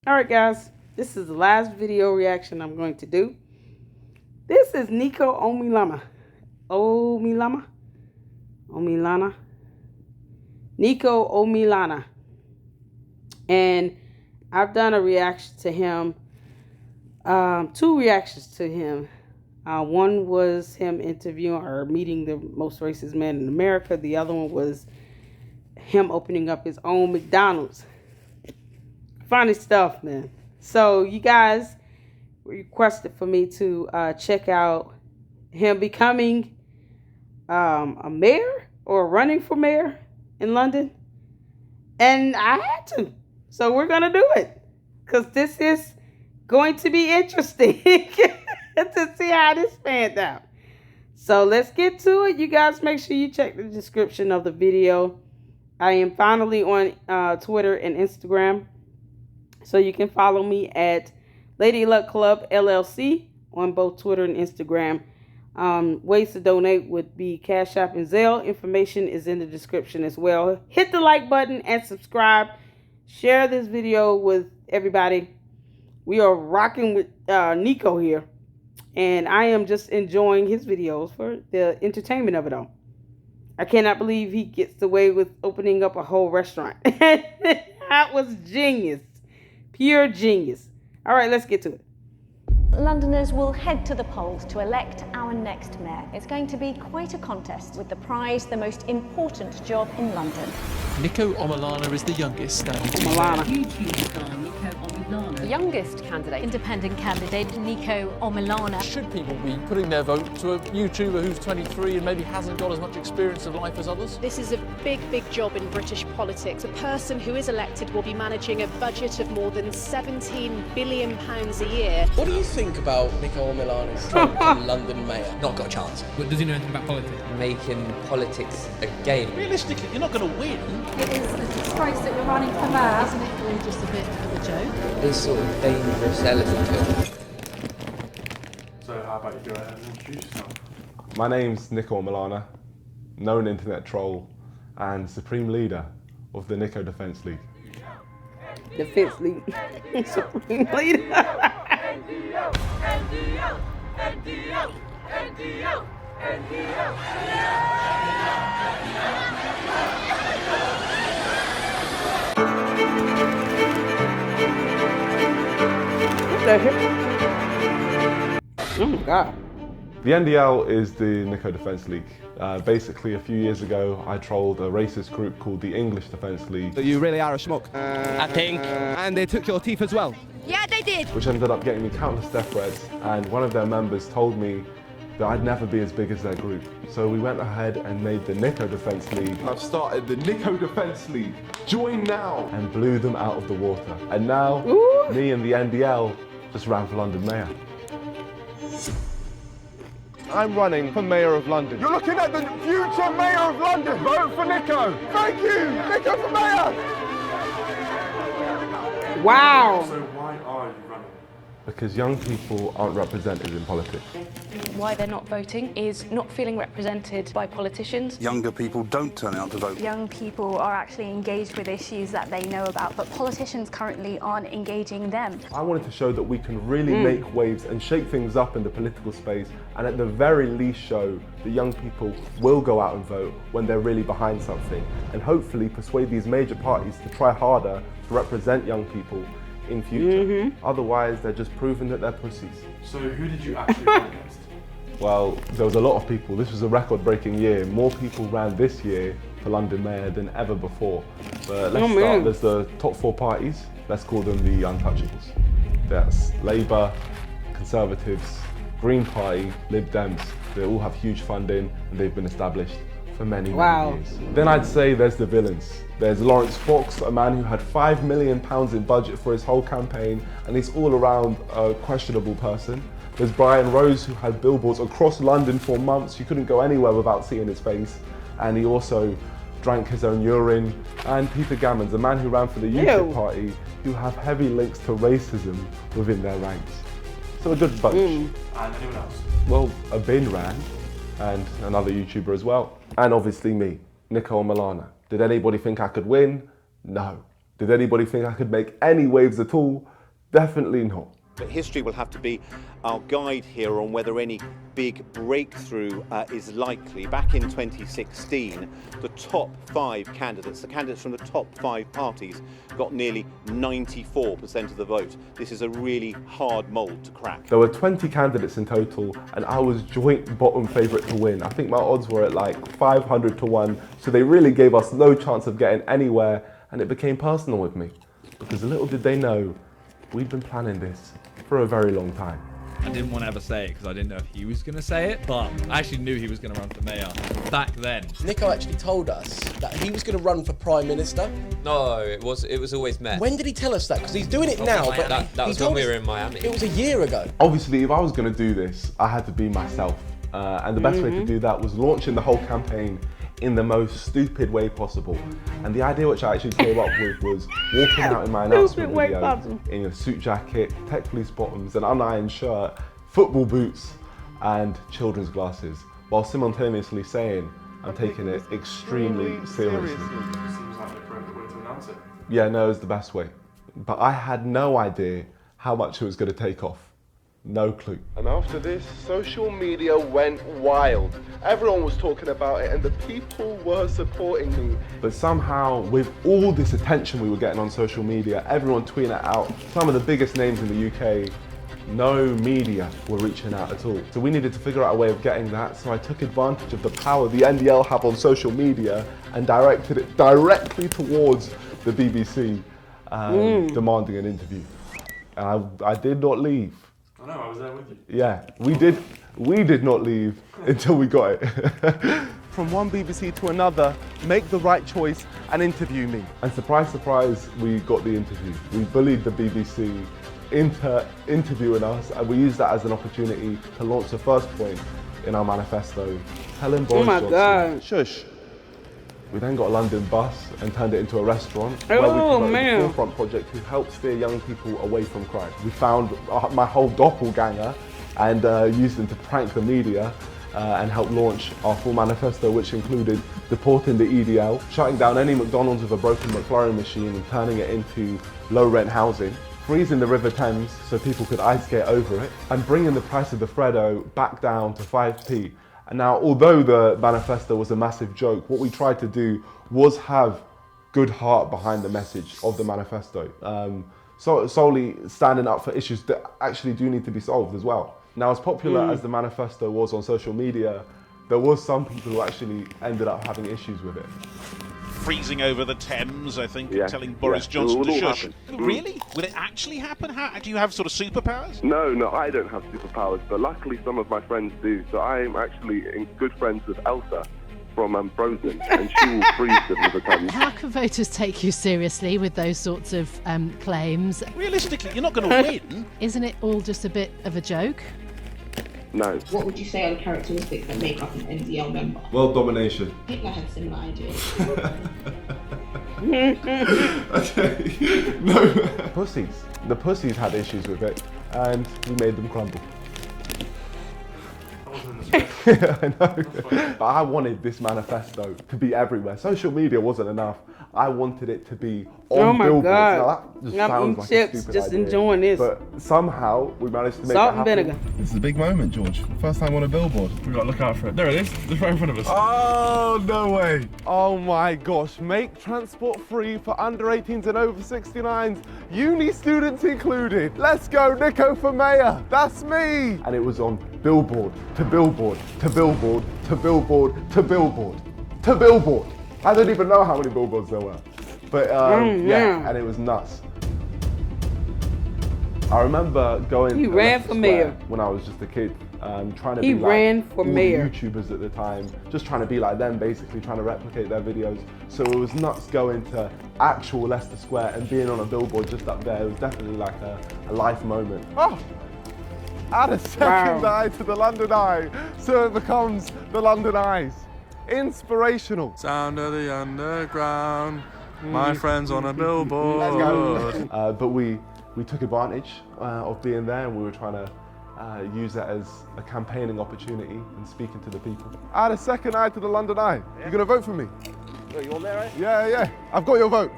Alright guys, this is the last video reaction I'm going to do. This is Nico Omilana. Nico Omilana. And I've done a reaction to him, two reactions to him. One was him interviewing or meeting the most racist man in America. The other one was him opening up his own McDonald's. Funny stuff, man. So you guys requested for me to check out him becoming a mayor or running for mayor in London. And I had to. So we're going to do it. Because this is going to be interesting to see how this panned out. So let's get to it. You guys make sure you check the description of the video. I am finally on Twitter and Instagram. So you can follow me at LadyLuckClubLLC on both Twitter and Instagram. Ways to donate would be Cash App and Zelle. Information is in the description as well. Hit the like button and subscribe. Share this video with everybody. We are rocking with Nico here. And I am just enjoying his videos for the entertainment of it all. I cannot believe he gets away with opening up a whole restaurant. That was genius. Pure genius. All right, let's get to it. Londoners will head to the polls to elect our next mayor. It's going to be quite a contest, with the prize the most important job in London. Nico Omilana is the youngest standing YouTube star Nico Omilana. Youngest candidate, independent candidate Nico Omilana. Should people be putting their vote to a YouTuber who's 23 and maybe hasn't got as much experience of life as others? This is a big job in British politics. A person who is elected will be managing a budget of more than £17 billion a year. What do you think about Nico Omilana's become London mayor? Not got a chance. But does he know anything about politics? Making politics a game. Realistically, you're not going to win. It is a disgrace that you're running for mayor. Isn't it really just a bit of a joke? This sort of dangerous element to it. So how about you go ahead and introduce yourself? My name's Nico Omilana, known internet troll and supreme leader of the Nico Defence League. Defense League. Supreme leader. NDO, NDO, NDO, NDO, NDO. What the heck? Oh my God. The NDL is the Nico Defence League. Basically, a few years ago, I trolled a racist group called the English Defence League. You really are a schmuck. I think. And they took your teeth as well. Yeah, they did. Which ended up getting me countless death threats, and one of their members told me that I'd never be as big as their group. So we went ahead and made the Nico Defence League. I've started the Nico Defence League. Join now! And blew them out of the water. And now, me and the NDL just ran for London Mayor. I'm running for Mayor of London. You're looking at the future Mayor of London. Vote for Nico. Thank you, Nico for Mayor. Wow. So why are you running? Because young people aren't represented in politics. Why they're not voting is not feeling represented by politicians. Younger people don't turn out to vote. Young people are actually engaged with issues that they know about, but politicians currently aren't engaging them. I wanted to show that we can really make waves and shake things up in the political space, and at the very least show that young people will go out and vote when they're really behind something, and hopefully persuade these major parties to try harder to represent young people in future. Otherwise, they're just proving that they're pussies. So who did you actually run against? Well, there was a lot of people. This was a record-breaking year. More people ran this year for London Mayor than ever before. But let's start. There's the top four parties. Let's call them the untouchables. That's Labour, Conservatives, Green Party, Lib Dems. They all have huge funding and they've been established for many years. Then I'd say there's the villains. There's Lawrence Fox, a man who had £5 million in budget for his whole campaign, and he's all around a questionable person. There's Brian Rose, who had billboards across London for months. You couldn't go anywhere without seeing his face. And he also drank his own urine. And Peter Gammons, a man who ran for the UKIP party, who have heavy links to racism within their ranks. So a good bunch. And anyone else? Well, a bin ran, and another YouTuber as well. And obviously me, Nico Omilana. Did anybody think I could win? No. Did anybody think I could make any waves at all? Definitely not. But history will have to be our guide here on whether any big breakthrough is likely. Back in 2016, the top 5 candidates, the candidates from the top 5 parties, got nearly 94% of the vote. This is a really hard mould to crack. There were 20 candidates in total, and I was joint bottom favourite to win. I think my odds were at like 500 to 1, so they really gave us no chance of getting anywhere, and it became personal with me. Because little did they know, we'd been planning this for a very long time. I didn't want to ever say it because I didn't know if he was going to say it, but I actually knew he was going to run for mayor back then. Nico actually told us that he was going to run for Prime Minister. No, it was always Mayor. When did he tell us that? Because he's doing it now, but that was when we were in Miami. It was a year ago. Obviously, if I was going to do this, I had to be myself. And the best way to do that was launching the whole campaign in the most stupid way possible. And the idea which I actually came up with was walking out in my announcement video in a suit jacket, tech police bottoms, an unironed shirt, football boots, and children's glasses, while simultaneously saying, I'm taking it extremely seriously. Seems like the correct way to announce it. Yeah, no, it was the best way. But I had no idea how much it was going to take off. No clue. And after this, social media went wild. Everyone was talking about it and the people were supporting me. But somehow, with all this attention we were getting on social media, everyone tweeting it out, some of the biggest names in the UK, no media were reaching out at all. So we needed to figure out a way of getting that, so I took advantage of the power the NDL have on social media and directed it directly towards the BBC, demanding an interview. And I did not leave. I know, I was there with you. Yeah, we did not leave until we got it. From one BBC to another, make the right choice and interview me. And surprise, surprise, we got the interview. We bullied the BBC into interviewing us, and we used that as an opportunity to launch the first point in our manifesto, telling Boris Johnson, shush. We then got a London bus and turned it into a restaurant where we promoted the Forefront project, who helps steer young people away from crime. We found my whole doppelganger and used them to prank the media and help launch our full manifesto, which included deporting the EDL, shutting down any McDonald's with a broken McFlurry machine and turning it into low-rent housing, freezing the River Thames so people could ice skate over it, and bringing the price of the Freddo back down to 5p. And now, although the manifesto was a massive joke, what we tried to do was have good heart behind the message of the manifesto. So solely standing up for issues that actually do need to be solved as well. Now, as popular as the manifesto was on social media, there was some people who actually ended up having issues with it. Freezing over the Thames, I think, telling Boris Johnson to shush. Really? Will it actually happen? Do you have sort of superpowers? No, I don't have superpowers, but luckily some of my friends do. So I am actually good friends with Elsa from Frozen, and she will freeze the River Thames. How can voters take you seriously with those sorts of claims? Realistically, you're not going to win. Isn't it all just a bit of a joke? No. What would you say are the characteristics that make up an NDL member? World domination. Hitler had similar ideas. No. Pussies. The pussies had issues with it, and we made them crumble. Yeah, I know. But I wanted this manifesto to be everywhere. Social media wasn't enough. I wanted it to be on billboards. Now, that just sounds like a stupid idea, enjoying this. But somehow we managed to make Salt it happen. and vinegar. This is a big moment, George. First time on a billboard. We've got to look out for it. There it is. It's right in front of us. Oh, no way. Oh my gosh. Make transport free for under 18s and over 69s. Uni students included. Let's go, Nico for mayor. That's me. And it was on billboard to billboard to billboard to billboard to billboard to billboard. I don't even know how many billboards there were. But yeah, and it was nuts. I remember going He ran for mayor when I was just a kid, trying to He be like ran for all the mayor. YouTubers at the time, just trying to be like them, basically trying to replicate their videos. So it was nuts going to actual Leicester Square and being on a billboard just up there. It was definitely like a life moment. Oh, add a second eye to the London Eye, so it becomes the London Eyes. Inspirational. Sound of the underground, my friends on a billboard. Let's go. But we took advantage of being there, and we were trying to use that as a campaigning opportunity and speaking to the people. Add a second eye to the London Eye. Yeah. You gonna vote for me? Oh, you on there, right? Yeah. I've got your vote.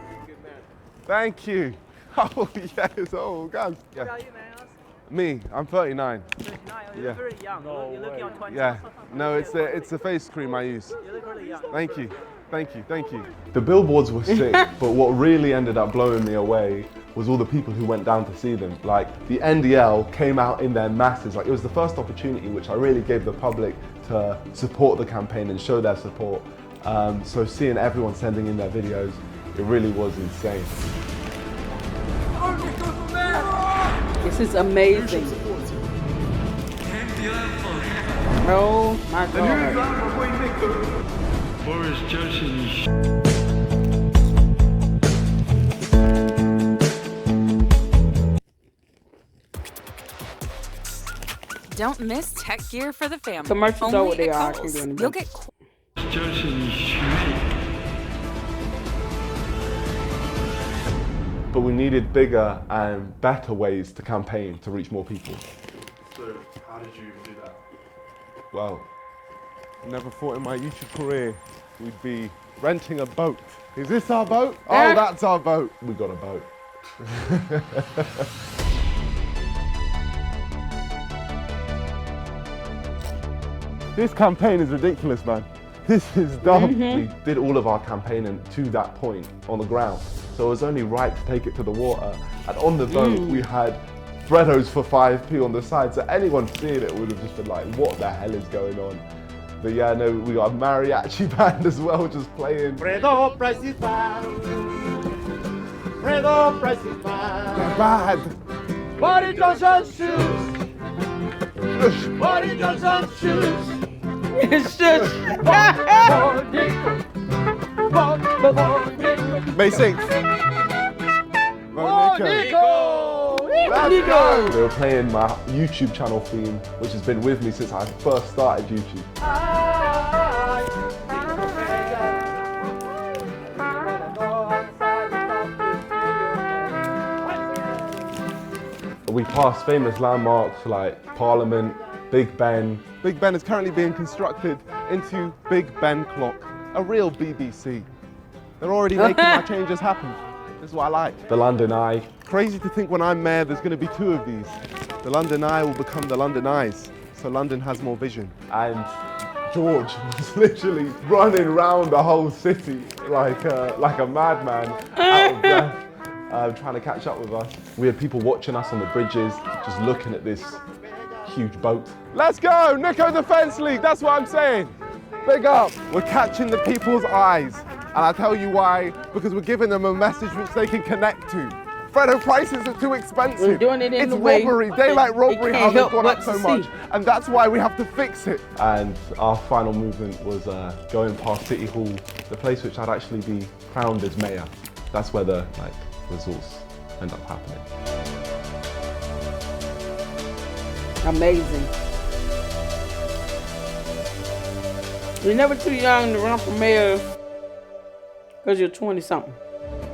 Thank you. Oh, yes. Oh, guys. Yeah. How old are you, man? Me, I'm 39. 39. You Yeah. look very young. You're looking on 20. Yeah. No, it's the face cream I use. You look really young. Thank you. Thank you. Thank you. The billboards were sick, but what really ended up blowing me away was all the people who went down to see them. Like, the NDL came out in their masses. Like, it was the first opportunity which I really gave the public to support the campaign and show their support. So seeing everyone sending in their videos, it really was insane. This is amazing. Oh my God. Boris Johnson. Don't miss tech gear for the family. Commercials are what they are. You'll get But we needed bigger and better ways to campaign to reach more people. So, how did you do that? Well, I never thought in my YouTube career we'd be renting a boat. Is this our boat? Oh, that's our boat. We got a boat. This campaign is ridiculous, man. This is dumb. We did all of our campaigning to that point on the ground. So it was only right to take it to the water. And on the boat, we had Freddos for 5p on the side. So anyone seeing it would have just been like, what the hell is going on? But yeah, no, we got a mariachi band as well, just playing. Fredo price is bad. Fredo price is bad. They're bad. Boris Johnson shoes. Boris Johnson shoes. It's just. May 6th. Nico! Let's go! They were playing my YouTube channel theme, which has been with me since I first started YouTube. We passed famous landmarks like Parliament, Big Ben. Big Ben is currently being constructed into Big Ben Clock, a real BBC. They're already making my changes happen. This is what I like. The London Eye. Crazy to think when I'm mayor there's going to be 2 of these. The London Eye will become the London Eyes, so London has more vision. And George was literally running around the whole city like a madman, out of breath. Trying to catch up with us. We had people watching us on the bridges, just looking at this huge boat. Let's go, Nico Defence League, that's what I'm saying. Big up. We're catching the people's eyes. And I'll tell you why, because we're giving them a message which they can connect to. Freddo, prices are too expensive. We're doing it in it's the way robbery, daylight robbery, how they've gone up so much. See. And that's why we have to fix it. And our final movement was going past City Hall, the place which I'd actually be crowned as mayor. That's where the results end up happening. Amazing. You're never too young to run for mayor because you're 20-something.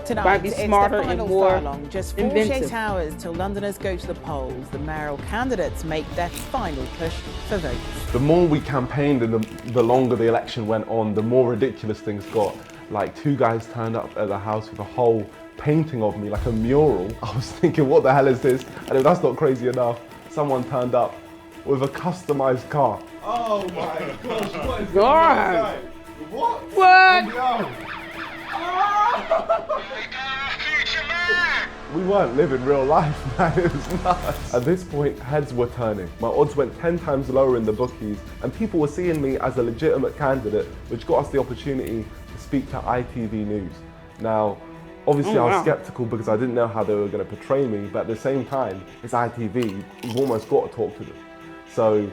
Tonight, Might be smarter it's the final and more furlong. Just 48 hours till Londoners go to the polls. The mayoral candidates make their final push for votes. The more we campaigned and the longer the election went on, the more ridiculous things got. Like 2 guys turned up at the house with a whole painting of me, like a mural. I was thinking, what the hell is this? And if that's not crazy enough, someone turned up with a customized car. Oh my gosh, what is God. What? What? No. We weren't living real life, man, it was nuts. At this point, heads were turning. My odds went 10 times lower in the bookies, and people were seeing me as a legitimate candidate, which got us the opportunity to speak to ITV News. Now, obviously I was skeptical because I didn't know how they were going to portray me, but at the same time, it's ITV, you've almost got to talk to them. So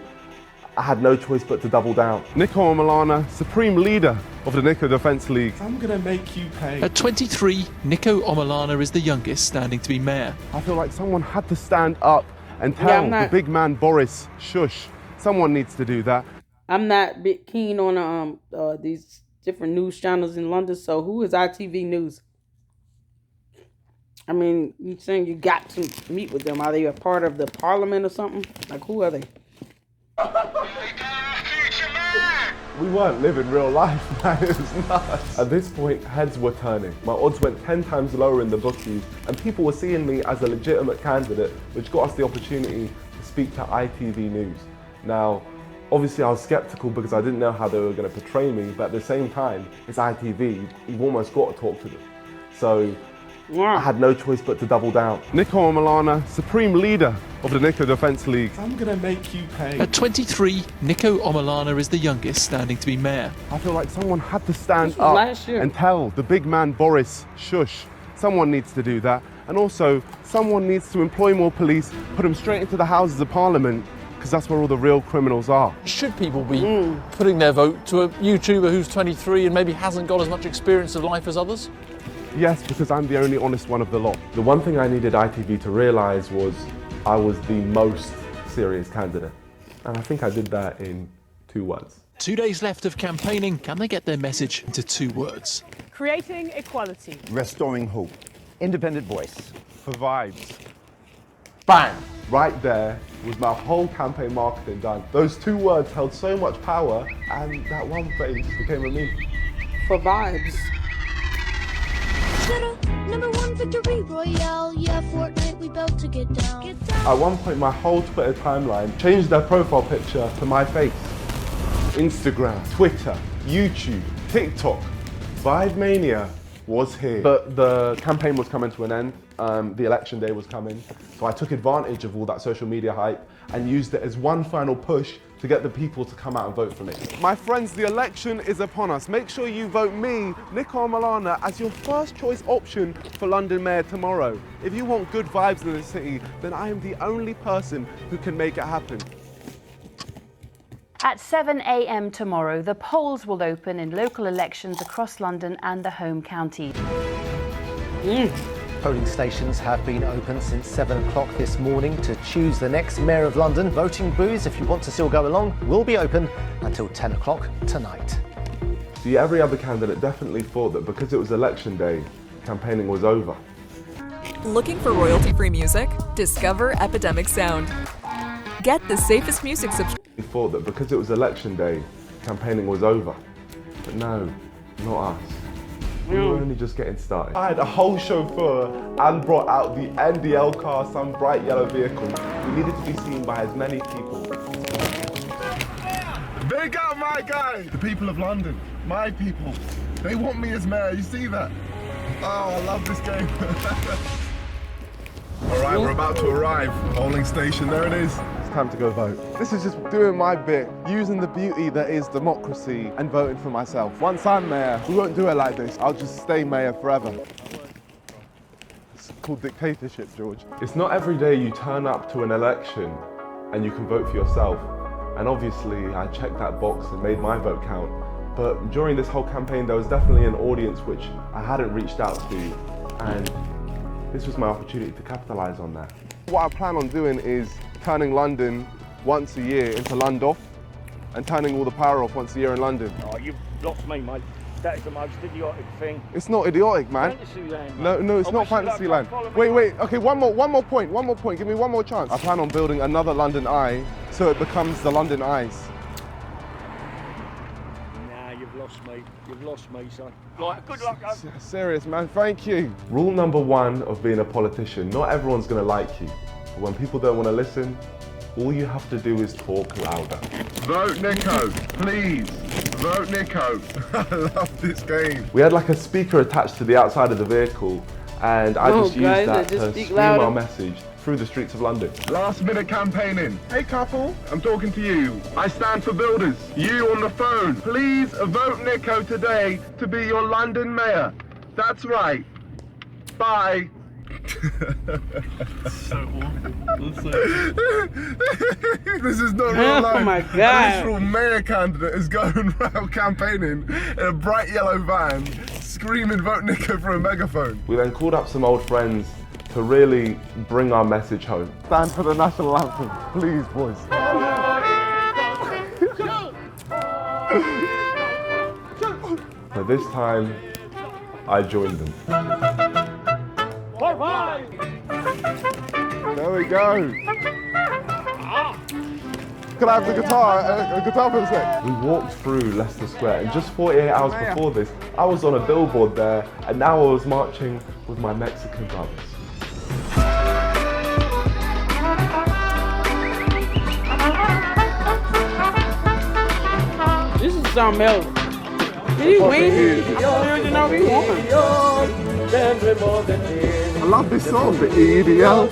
I had no choice but to double down. Nico Omilana, Supreme Leader of the Nico Defence League. I'm going to make you pay. At 23, Nico Omilana is the youngest standing to be mayor. I feel like someone had to stand up and tell the big man Boris, shush. Someone needs to do that. I'm not bit keen on these different news channels in London, so who is ITV News? I mean, you're saying you got to meet with them. Are they a part of the parliament or something? Like, who are they? We weren't living real life, man. It was nuts. At this point, heads were turning. My odds went 10 times lower in the bookies, and people were seeing me as a legitimate candidate, which got us the opportunity to speak to ITV News. Now, obviously I was skeptical because I didn't know how they were going to portray me, but at the same time, it's ITV, you've almost got to talk to them. So I had no choice but to double down. Nico Omilana, Supreme Leader of the Nico Defence League. I'm going to make you pay. At 23, Nico Omilana is the youngest standing to be mayor. I feel like someone had to stand up and tell the big man Boris, shush. Someone needs to do that. And also, someone needs to employ more police, put them straight into the Houses of Parliament, because that's where all the real criminals are. Should people be putting their vote to a YouTuber who's 23 and maybe hasn't got as much experience of life as others? Yes, because I'm the only honest one of the lot. The one thing I needed ITV to realise was I was the most serious candidate. And I think I did that in 2 words. 2 days left of campaigning. Can they get their message into 2 words? Creating equality. Restoring hope. Independent voice. For vibes. Bang! Right there was my whole campaign marketing done. Those 2 words held so much power, and that one face became a meme. For vibes. #1 victory royale, yeah, Fortnite, we about to get down. At one point, my whole Twitter timeline changed their profile picture to my face. Instagram, Twitter, YouTube, TikTok, Vibe Mania was here. But the campaign was coming to an end. The election day was coming. So I took advantage of all that social media hype and used it as one final push to get the people to come out and vote for me. My friends, the election is upon us. Make sure you vote me, Nico Omilana, as your first choice option for London Mayor tomorrow. If you want good vibes in the city, then I am the only person who can make it happen. At 7 a.m. tomorrow, the polls will open in local elections across London and the home county. Polling stations have been open since 7 o'clock this morning to choose the next Mayor of London. Voting booths, if you want to still go along, will be open until 10 o'clock tonight. See, every other candidate definitely thought that because it was election day, campaigning was over. Looking for royalty-free music? Discover Epidemic Sound. Get the safest music subscription. He thought that because it was election day, campaigning was over. But no, not us. We were only just getting started. I had a whole chauffeur and brought out the NDL car, some bright yellow vehicle. We needed to be seen by as many people. Big up my guy! The people of London, my people. They want me as mayor, you see that? Oh, I love this game. All right, we're about to arrive. Polling station, there it is. It's time to go vote. This is just doing my bit, using the beauty that is democracy and voting for myself. Once I'm mayor, we won't do it like this. I'll just stay mayor forever. It's called dictatorship, George. It's not every day you turn up to an election and you can vote for yourself. And obviously, I checked that box and made my vote count. But during this whole campaign, there was definitely an audience which I hadn't reached out to, and this was my opportunity to capitalise on that. What I plan on doing is turning London once a year into Lundoff and turning all the power off once a year in London. Oh, you've lost me, mate. That is the most idiotic thing. It's not idiotic, man. Fantasyland, No, no, it's not Fantasyland. Wait, okay, one more point. Give me one more chance. I plan on building another London Eye so it becomes the London Eyes. Nah, you've lost me, son. Right, good luck, Serious, man, thank you. Rule number 1 of being a politician, not everyone's gonna like you. But when people don't wanna listen, all you have to do is talk louder. Vote Nico, please. Vote Nico. I love this game. We had like a speaker attached to the outside of the vehicle, and I just used that to scream our message through the streets of London. Last minute campaigning. Hey couple, I'm talking to you. I stand for builders. You on the phone. Please vote Nico today to be your London mayor. That's right. Bye. So awful. This is not real life. Oh my God. An actual mayor candidate is going around campaigning in a bright yellow van, screaming vote Nico for a megaphone. We then called up some old friends to really bring our message home. Stand for the national anthem, please, boys. So this time, I joined them. There we go. Can I have the guitar, a guitar for a sec? We walked through Leicester Square, and just 48 hours before this, I was on a billboard there, and now I was marching with my Mexican brothers. This is John Melvin. Did he win? You know he won. I love this song, the EDL.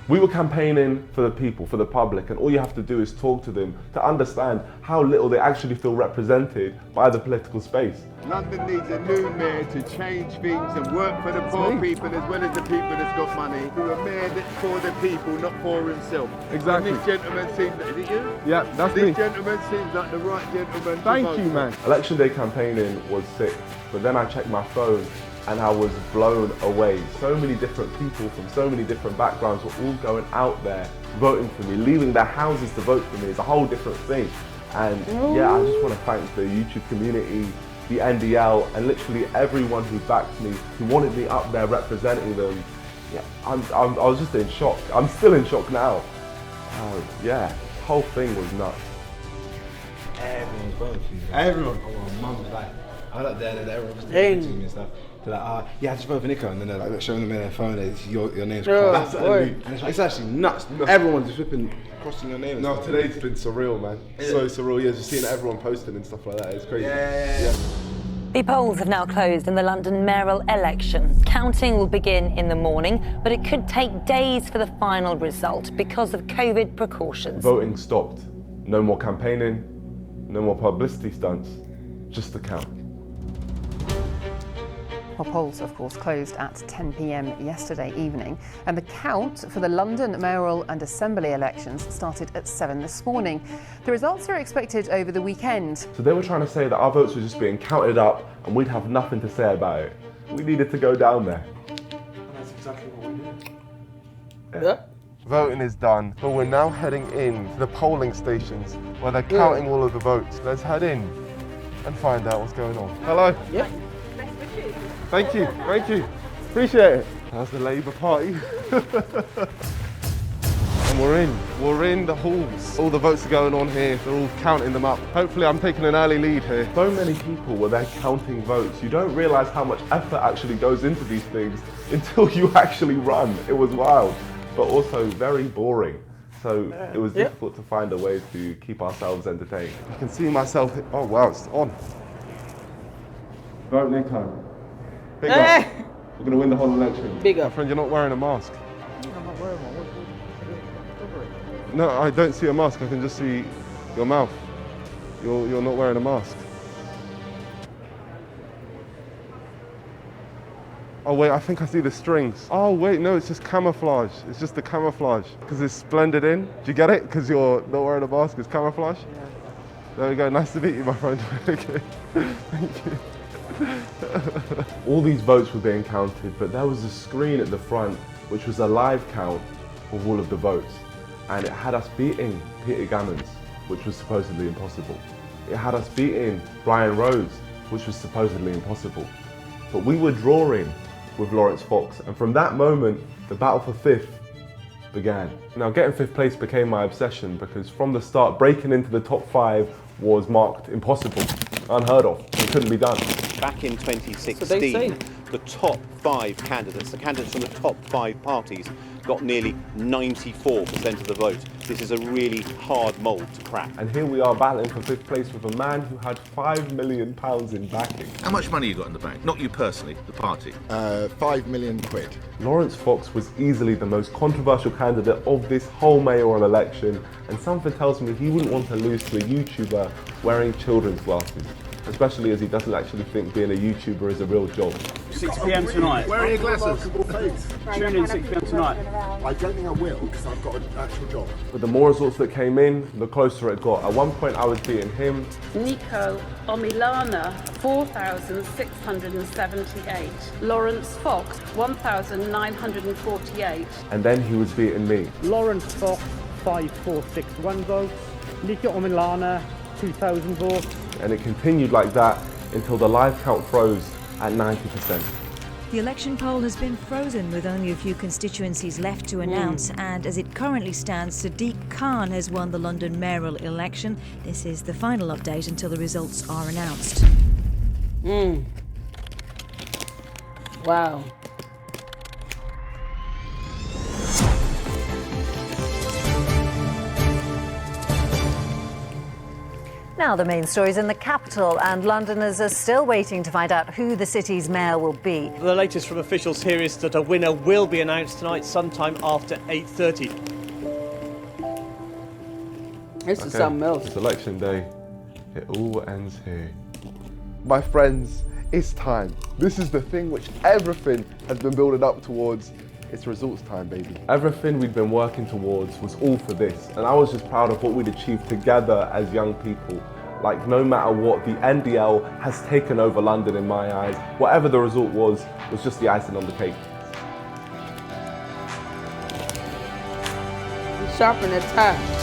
We were campaigning for the people, for the public, and all you have to do is talk to them to understand how little they actually feel represented by the political space. London needs a new mayor to change things and work for the poor people as well as the people that's got money. To a mayor that's for the people, not for himself. Exactly. And this gentleman seems, is it you? Yeah, that's me. This gentleman seems like the right gentleman. Thank you, man. Election day campaigning was sick, but then I checked my phone and I was blown away. So many different people from so many different backgrounds were all going out there voting for me, leaving their houses to vote for me. It's a whole different thing. And yeah, I just want to thank the YouTube community, the NDL, and literally everyone who backed me, who wanted me up there representing them. Yeah, I was just in shock. I'm still in shock now. Yeah, the whole thing was nuts. Everyone's voting for you. Everyone. Oh, my mum's like, I was up there and everyone was talking to me and stuff. They're like, yeah, I just voted for Nico, and then they're like showing them in their phone, it's your name's crossed. And it's actually nuts. Everyone's just flipping, crossing your name. No, today's been surreal, man. So surreal. Yeah, just seeing everyone posting and stuff like that. It's crazy. Yeah. The polls have now closed in the London mayoral election. Counting will begin in the morning, but it could take days for the final result because of COVID precautions. Voting stopped. No more campaigning, no more publicity stunts, just the count. Well, polls, of course, closed at 10 p.m. yesterday evening, and the count for the London mayoral and assembly elections started at 7 this morning. The results are expected over the weekend. So they were trying to say that our votes were just being counted up and we'd have nothing to say about it. We needed to go down there. And that's exactly what we did. Yeah. Voting is done, but we're now heading in to the polling stations where they're counting all of the votes. Let's head in and find out what's going on. Hello. Yep. Thank you, appreciate it. How's the Labour Party? And we're in the halls. All the votes are going on here, they're all counting them up. Hopefully I'm taking an early lead here. So many people were there counting votes. You don't realise how much effort actually goes into these things until you actually run. It was wild, but also very boring. So it was difficult to find a way to keep ourselves entertained. You can see myself, oh wow, it's on. Vote Nico. Big up. We're going to win the whole election. Big up. My friend, you're not wearing a mask. I'm not wearing one. No, I don't see a mask. I can just see your mouth. You're not wearing a mask. Oh wait, I think I see the strings. Oh wait, no, it's just camouflage. It's just the camouflage. Because it's blended in. Do you get it? Because you're not wearing a mask, it's camouflage? Yeah. There we go, nice to meet you, my friend. Okay, thank you. All these votes were being counted, but there was a screen at the front which was a live count of all of the votes, and it had us beating Peter Gammons, which was supposedly impossible. It had us beating Brian Rose, which was supposedly impossible. But we were drawing with Lawrence Fox, and from that moment, the battle for fifth began. Now, getting fifth place became my obsession because from the start, breaking into the top 5 was marked impossible, unheard of, it couldn't be done. Back in 2016, the top 5 candidates, the candidates from the top 5 parties, got nearly 94% of the vote. This is a really hard mould to crack. And here we are battling for fifth place with a man who had £5 million in backing. How much money you got in the bank? Not you personally, the party. 5 million quid. Lawrence Fox was easily the most controversial candidate of this whole mayoral election, and something tells me he wouldn't want to lose to a YouTuber wearing children's glasses, especially as he doesn't actually think being a YouTuber is a real job. 6 p.m. tonight. Where are your glasses? Tune in 6 p.m. tonight. I don't think I will because I've got an actual job. But the more results that came in, the closer it got. At one point I was beating him. Nico Omilana, 4,678. Lawrence Fox, 1,948. And then he was beating me. Lawrence Fox, 5,461 votes. Nico Omilana, 2,000 votes. And it continued like that until the live count froze at 90%. The election poll has been frozen with only a few constituencies left to announce, and as it currently stands, Sadiq Khan has won the London mayoral election. This is the final update until the results are announced. Wow. Now the main stories in the capital, and Londoners are still waiting to find out who the city's mayor will be. The latest from officials here is that a winner will be announced tonight sometime after 8:30. This is something else. It's election day. It all ends here. My friends, it's time. This is the thing which everything has been building up towards. It's results time, baby. Everything we'd been working towards was all for this, and I was just proud of what we'd achieved together as young people. Like, no matter what, the NDL has taken over London in my eyes. Whatever the result was just the icing on the cake. Sharpen that tie.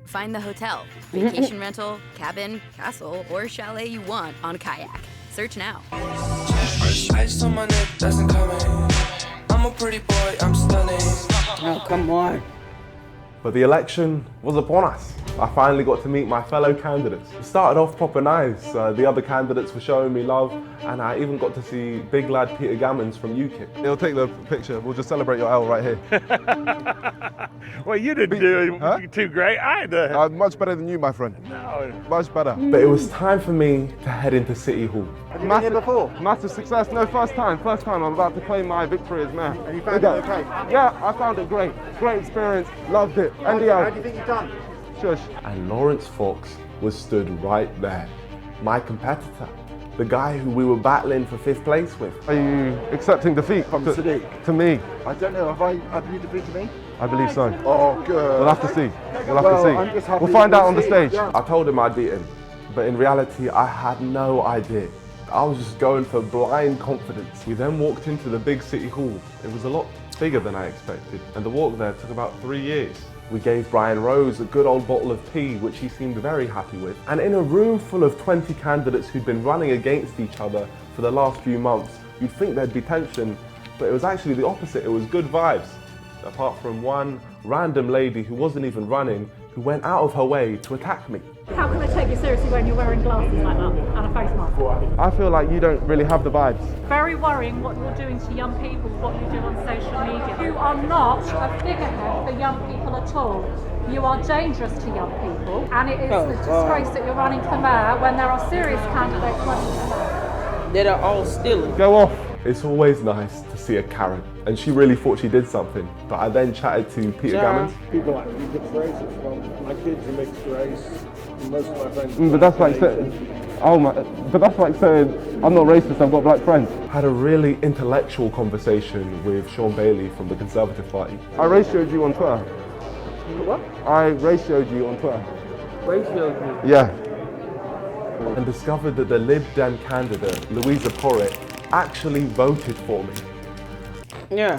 Find the hotel, vacation rental, cabin, castle, or chalet you want on Kayak. Search now. Ice on my neck doesn't come in. I'm a pretty boy, I'm stunning. Oh, come on. But the election was upon us. I finally got to meet my fellow candidates. It started off proper nice. The other candidates were showing me love, and I even got to see big lad Peter Gammons from UKIP. He'll take the picture. We'll just celebrate your L right here. Well, you didn't do too great either. Much better than you, my friend. No. Much better. But it was time for me to head into City Hall. Have you been here before? Massive success. No, first time. I'm about to claim my victory as mayor. And you found it okay? Yeah, I found it great. Great experience. Loved it. How do you think you've done? Shush. And Lawrence Fox was stood right there. My competitor. The guy who we were battling for 5th place with. Are you accepting defeat? From Sadiq? To me. I don't know. Have you defeated me? I believe so. Oh, good. We'll have to see. We'll find out on the stage. Yeah. I told him I'd beat him, but in reality, I had no idea. I was just going for blind confidence. We then walked into the big City Hall. It was a lot bigger than I expected, and the walk there took about 3 years. We gave Brian Rose a good old bottle of tea, which he seemed very happy with. And in a room full of 20 candidates who'd been running against each other for the last few months, you'd think there'd be tension, but it was actually the opposite. It was good vibes. Apart from one random lady who wasn't even running, who went out of her way to attack me. How can I take you seriously when you're wearing glasses like that and a face mask? I feel like you don't really have the vibes. Very worrying what you're doing to young people, what you do on social media. You are not a figurehead for young people at all. You are dangerous to young people, and it is a disgrace that you're running for mayor when there are serious candidates running for mayor. That are all stealing. Go off. It's always nice to see a Karen, and she really thought she did something. But I then chatted to Peter Gammons. People like mixed races. Well, my kids are mixed race. Most of my friends. But that's like saying, but that's like saying I'm not racist. I've got black friends. Had a really intellectual conversation with Sean Bailey from the Conservative Party. I ratioed you on Twitter. What? I ratioed you on Twitter. Ratioed me? Yeah. And discovered that the Lib Dem candidate, Louisa Porritt, actually voted for me. Yeah.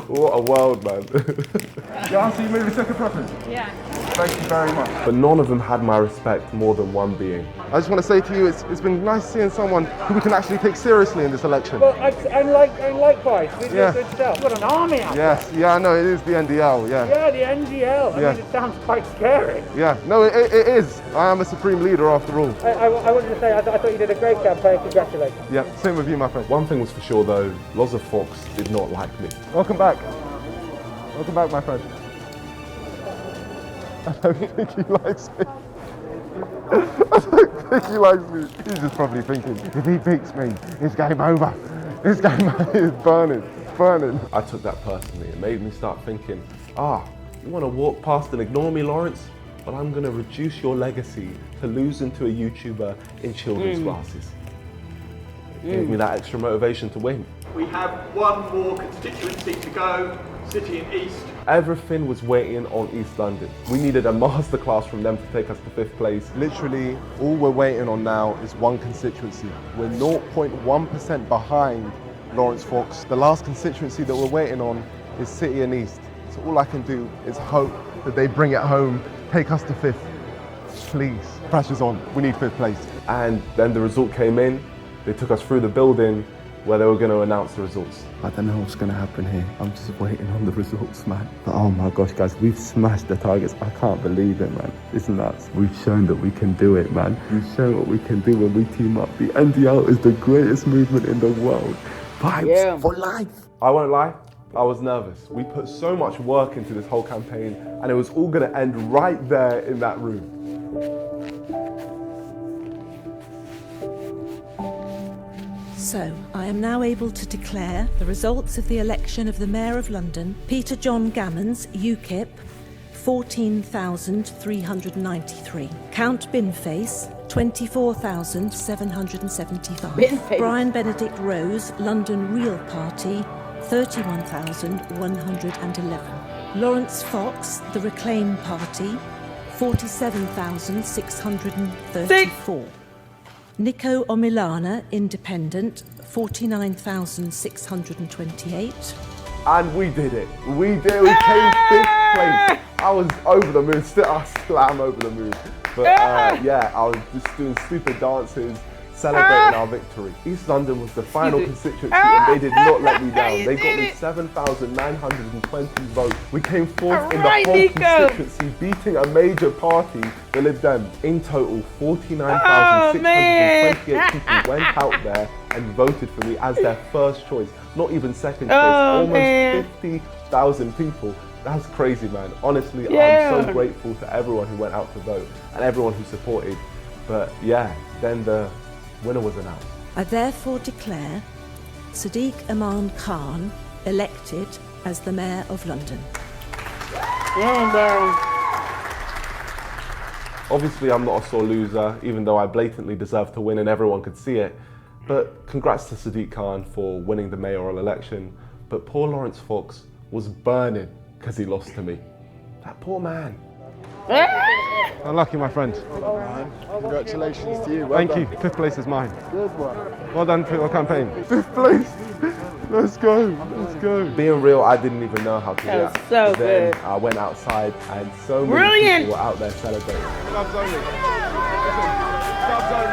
What a world, man. Yeah, so you made a second preference? Yeah. Thank you very much. But none of them had my respect more than one being. I just want to say to you, it's been nice seeing someone who we can actually take seriously in this election. Well, and likewise, with your good self. You've got an army out there. Yes, yeah, I know, it is the NDL, yeah. Yeah, the NDL. I mean, it sounds quite scary. Yeah, no, it is. I am a supreme leader after all. I wanted to say, I thought you did a great campaign. Congratulations. Yeah, same with you, my friend. One thing was for sure, though, Loza Fox did not like me. Welcome back. Welcome back, my friend. I don't think he likes me. I don't think he likes me. He's just probably thinking, if he beats me, it's game over. This game is burning, burning. I took that personally. It made me start thinking, you want to walk past and ignore me, Lawrence? But I'm going to reduce your legacy to losing to a YouTuber in children's glasses. It gave me that extra motivation to win. We have one more constituency to go, City and East. Everything was waiting on East London. We needed a masterclass from them to take us to 5th place. Literally, all we're waiting on now is one constituency. We're 0.1% behind Lawrence Fox. The last constituency that we're waiting on is City and East. So all I can do is hope that they bring it home, take us to 5th. Please, pressure's on, we need 5th place. And then the result came in, they took us through the building where they were going to announce the results. I don't know what's going to happen here. I'm just waiting on the results, man. But oh my gosh, guys, we've smashed the targets. I can't believe it, man. It's nuts. We've shown that we can do it, man. We've shown what we can do when we team up. The NDL is the greatest movement in the world. Vibes for life. I won't lie, I was nervous. We put so much work into this whole campaign and it was all going to end right there in that room. So, I am now able to declare the results of the election of the Mayor of London, Peter John Gammons, UKIP, 14,393. Count Binface, 24,775. Binface. Brian Benedict Rose, London Real Party, 31,111. Lawrence Fox, the Reclaim Party, 47,634. Nico Omilana, Independent, 49,628. And we did it. We did. We came 5th place. I was over the moon. Still, I am over the moon. But yeah, I was just doing stupid dances, celebrating our victory. East London was the final constituency and they did not let me down. They got me 7,920 votes. We came 4th in the whole constituency, beating a major party, the Lib Dem. In total, 49,628 people went out there and voted for me as their first choice, not even second choice. Almost 50,000 people. That's crazy, man. Honestly, I'm so grateful to everyone who went out to vote and everyone who supported. But yeah, then the winner was announced. I therefore declare Sadiq Aman Khan elected as the Mayor of London. Obviously, I'm not a sore loser, even though I blatantly deserve to win and everyone could see it. But congrats to Sadiq Khan for winning the mayoral election. But poor Lawrence Fox was burning because he lost to me. That poor man. Unlucky, my friend. Congratulations to you. Thank you. 5th place is mine. Good one. Well done for your campaign. 5th place. Let's go. Let's go. Being real, I didn't even know how to react. So then good. I went outside and so many people were out there celebrating. Subs only. Listen, subs only.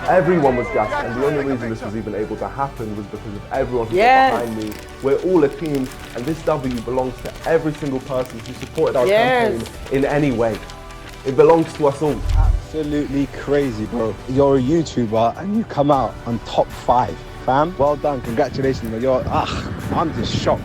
Everyone was gassed, and the only reason this was even able to happen was because of everyone who got behind me. We're all a team, and this W belongs to every single person who supported our campaign in any way. It belongs to us all. Absolutely crazy, bro. You're a YouTuber and you come out on top 5, fam. Well done, congratulations, man. I'm just shocked.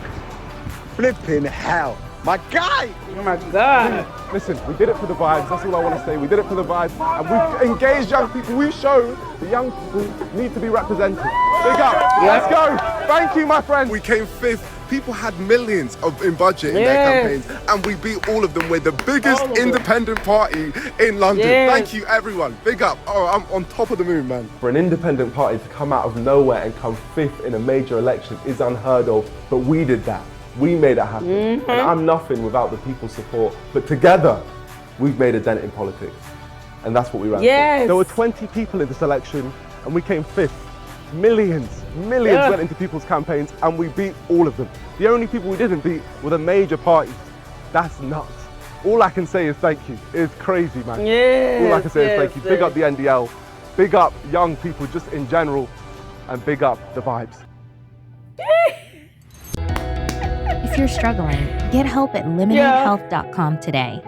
Flipping hell. My guy! Oh my God. Listen, we did it for the vibes, that's all I want to say. We did it for the vibes, and we've engaged young people. We've shown that young people need to be represented. Big up, let's go. Thank you, my friend. We came 5th. People had millions in budget in their campaigns, and we beat all of them. We're the biggest independent party in London. Thank you, everyone. Big up. Oh, I'm on top of the moon, man. For an independent party to come out of nowhere and come 5th in a major election is unheard of, but we did that. We made it happen. And I'm nothing without the people's support, but together, we've made a dent in politics. And that's what we ran for. There were 20 people in this election, and we came 5th. Millions went into people's campaigns, and we beat all of them. The only people we didn't beat were the major parties. That's nuts. All I can say is thank you. It's crazy, man. All I can say is thank you. Big up the NDL, big up young people just in general, and big up the vibes. If you're struggling, get help at lemonadehealth.com today.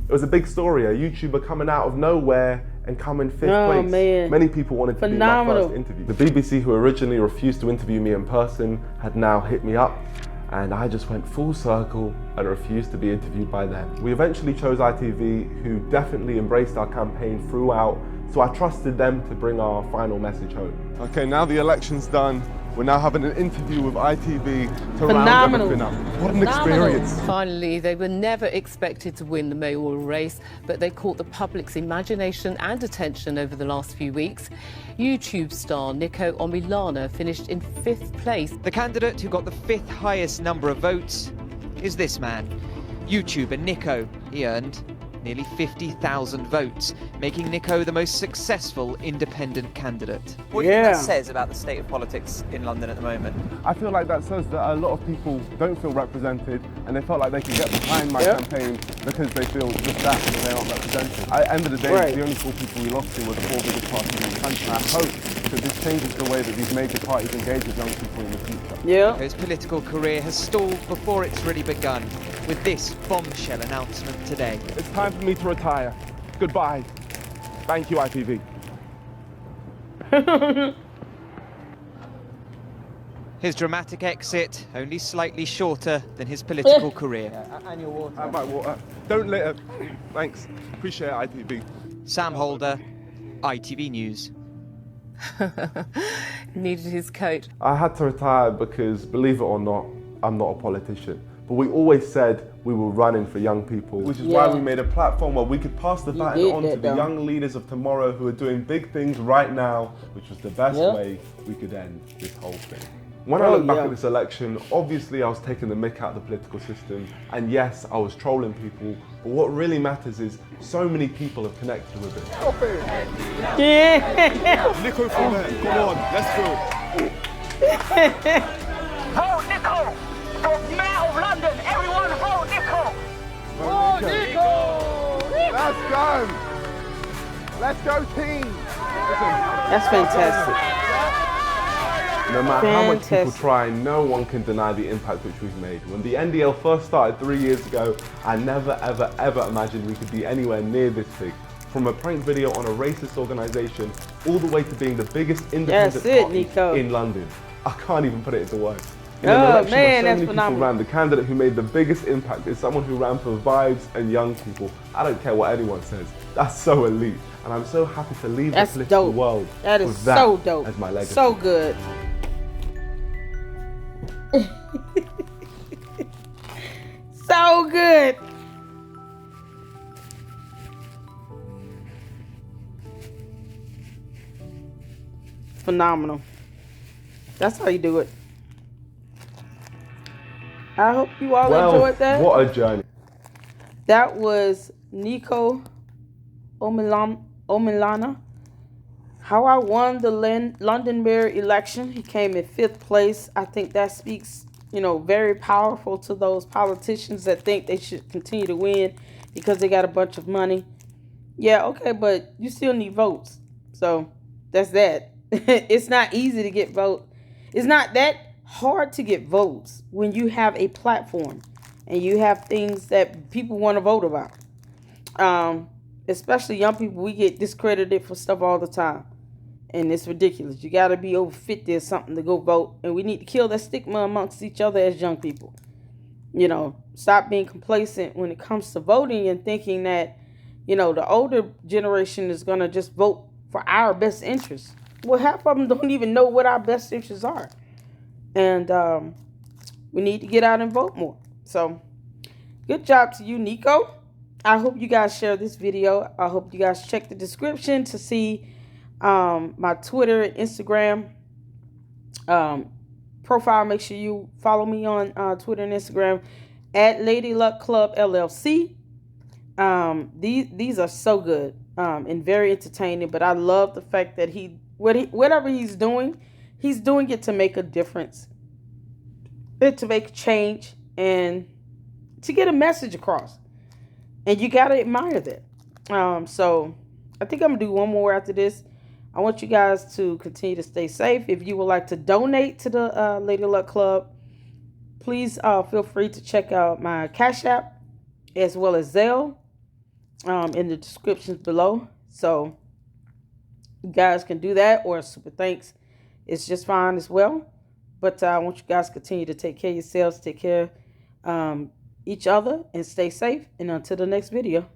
It was a big story, a YouTuber coming out of nowhere and coming 5th place. Man. Many people wanted to be my first interview. The BBC, who originally refused to interview me in person, had now hit me up, and I just went full circle and refused to be interviewed by them. We eventually chose ITV, who definitely embraced our campaign throughout, so I trusted them to bring our final message home. Okay, now the election's done. We're now having an interview with ITV to round everything up. What an experience. Finally, they were never expected to win the mayoral race, but they caught the public's imagination and attention over the last few weeks. YouTube star Nico Omilana finished in 5th place. The candidate who got the 5th highest number of votes is this man. YouTuber Nico. He earned nearly 50,000 votes, making Nico the most successful independent candidate. What do you think that says about the state of politics in London at the moment? I feel like that says that a lot of people don't feel represented, and they felt like they can get behind my campaign because they feel just that, and they're not represented. At the end of the day, the only 4 people we lost to were the 4 biggest parties in the country. I hope that this changes the way that these major parties engage with young people in the future. His political career has stalled before it's really begun, with this bombshell announcement today. It's time for me to retire. Goodbye. Thank you, ITV. His dramatic exit only slightly shorter than his political career. And your water. And my water. Don't litter. Thanks. Appreciate it, ITV. Sam Holder, ITV News. Needed his coat. I had to retire because, believe it or not, I'm not a politician. But we always said we were running for young people, which is why we made a platform where we could pass the baton on to the young leaders of tomorrow who are doing big things right now, which was the best way we could end this whole thing. When I look back at this election, obviously I was taking the mick out of the political system, and yes, I was trolling people, but what really matters is so many people have connected with it. Nico from there, come on, let's go. Vote Nico! For Mayor of London, everyone vote Nico! Vote Nico! Let's go! Let's go team! That's fantastic. No matter how much people try, no one can deny the impact which we've made. When the NDL first started 3 years ago, I never, ever, ever imagined we could be anywhere near this big. From a prank video on a racist organisation, all the way to being the biggest independent party in London. I can't even put it into words. In an election where so many people ran, the candidate who made the biggest impact is someone who ran for vibes and young people. I don't care what anyone says. That's so elite. And I'm so happy to leave the political world with that so dope. As my legacy. So good. So good. Phenomenal. That's how you do it. I hope you all enjoyed that. What a journey. That was Nico Omilana. How I won the London mayor election. He came in 5th place. I think that speaks, very powerful to those politicians that think they should continue to win because they got a bunch of money. Yeah, okay, but you still need votes. So that's that. It's not easy to get votes. It's not that hard to get votes when you have a platform and you have things that people want to vote about. Especially young people, we get discredited for stuff all the time. And it's ridiculous. You got to be over 50 or something to go vote. And we need to kill that stigma amongst each other as young people. Stop being complacent when it comes to voting and thinking that, the older generation is going to just vote for our best interests. Well, half of them don't even know what our best interests are. And we need to get out and vote more. So, good job to you, Nico. I hope you guys share this video. I hope you guys check the description to see my Twitter and Instagram profile. Make sure you follow me on Twitter and Instagram at LadyLuckClubLLC. These are so good and very entertaining. But I love the fact that whatever he's doing it to make a difference, to make a change, and to get a message across. And you gotta admire that. So I think I'm gonna do one more after this. I want you guys to continue to stay safe. If you would like to donate to the Lady Luck Club, please feel free to check out my Cash App as well as Zelle in the descriptions below. So you guys can do that, or super thanks. It's just fine as well. But I want you guys to continue to take care of yourselves, take care of each other, and stay safe. And until the next video.